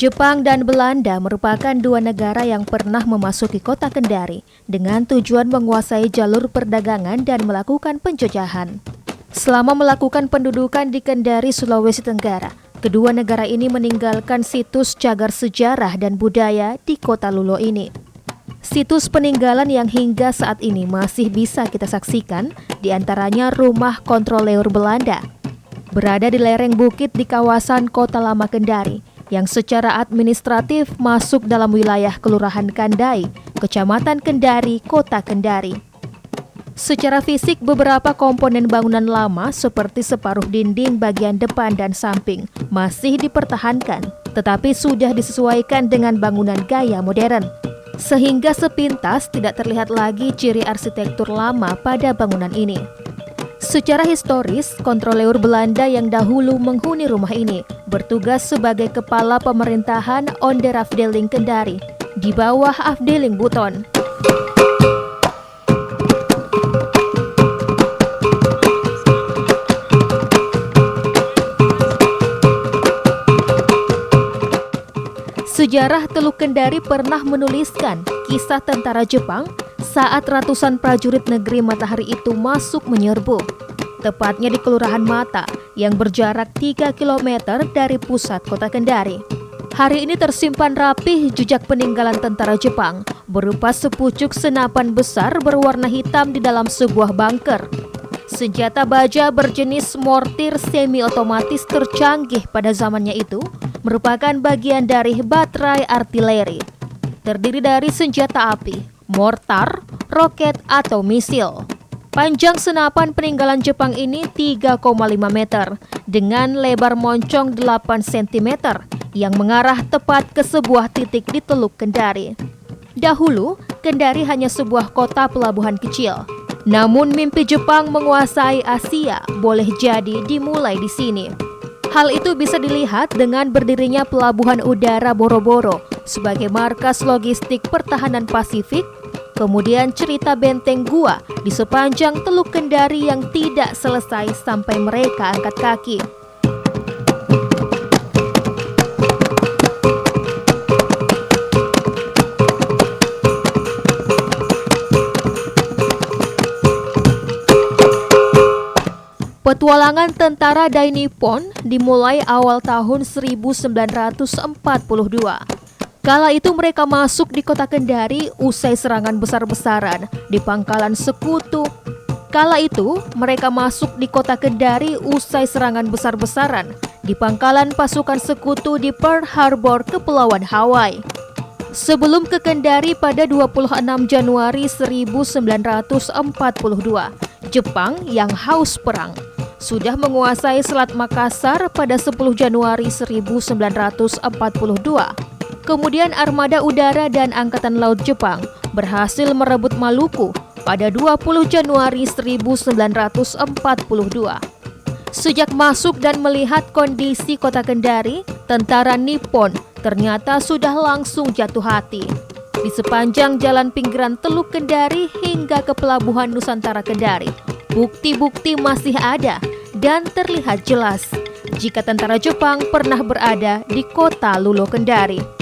Jepang dan Belanda merupakan dua negara yang pernah memasuki kota Kendari dengan tujuan menguasai jalur perdagangan dan melakukan penjajahan. Selama melakukan pendudukan di Kendari, Sulawesi Tenggara, kedua negara ini meninggalkan situs cagar sejarah dan budaya di kota Lulo ini. Situs peninggalan yang hingga saat ini masih bisa kita saksikan, diantaranya Rumah Kontroleur Belanda, berada di lereng bukit di kawasan Kota Lama Kendari, yang secara administratif masuk dalam wilayah Kelurahan Kandai, Kecamatan Kendari, Kota Kendari. Secara fisik, beberapa komponen bangunan lama seperti separuh dinding bagian depan dan samping masih dipertahankan, tetapi sudah disesuaikan dengan bangunan gaya modern, sehingga sepintas tidak terlihat lagi ciri arsitektur lama pada bangunan ini. Secara historis, kontroleur Belanda yang dahulu menghuni rumah ini bertugas sebagai kepala pemerintahan Onderafdeling Kendari di bawah Afdeling Buton. Sejarah Teluk Kendari pernah menuliskan kisah tentara Jepang saat ratusan prajurit negeri matahari itu masuk menyerbu, tepatnya di Kelurahan Mata yang berjarak 3 km dari pusat kota Kendari. Hari ini tersimpan rapih jejak peninggalan tentara Jepang berupa sepucuk senapan besar berwarna hitam di dalam sebuah bunker. Senjata baja berjenis mortir semi-otomatis tercanggih pada zamannya itu merupakan bagian dari baterai artileri. Terdiri dari senjata api, mortar, roket, atau misil. Panjang senapan peninggalan Jepang ini 3,5 meter dengan lebar moncong 8 cm yang mengarah tepat ke sebuah titik di Teluk Kendari. Dahulu, Kendari hanya sebuah kota pelabuhan kecil. Namun mimpi Jepang menguasai Asia boleh jadi dimulai di sini. Hal itu bisa dilihat dengan berdirinya Pelabuhan Udara Boro-Boro sebagai markas logistik pertahanan Pasifik, kemudian cerita benteng gua di sepanjang Teluk Kendari yang tidak selesai sampai mereka angkat kaki. Petualangan tentara Dai Nippon dimulai awal tahun 1942. Kala itu mereka masuk di kota Kendari usai serangan besar-besaran di pangkalan sekutu. Di pangkalan pasukan sekutu di Pearl Harbor, Kepulauan Hawaii. Sebelum ke Kendari pada 26 Januari 1942, Jepang yang haus perang sudah menguasai Selat Makassar pada 10 Januari 1942. Kemudian armada udara dan angkatan laut Jepang berhasil merebut Maluku pada 20 Januari 1942. Sejak masuk dan melihat kondisi kota Kendari, tentara Nippon ternyata sudah langsung jatuh hati. Di sepanjang jalan pinggiran Teluk Kendari hingga ke Pelabuhan Nusantara Kendari, bukti-bukti masih ada dan terlihat jelas jika tentara Jepang pernah berada di kota Lulo Kendari.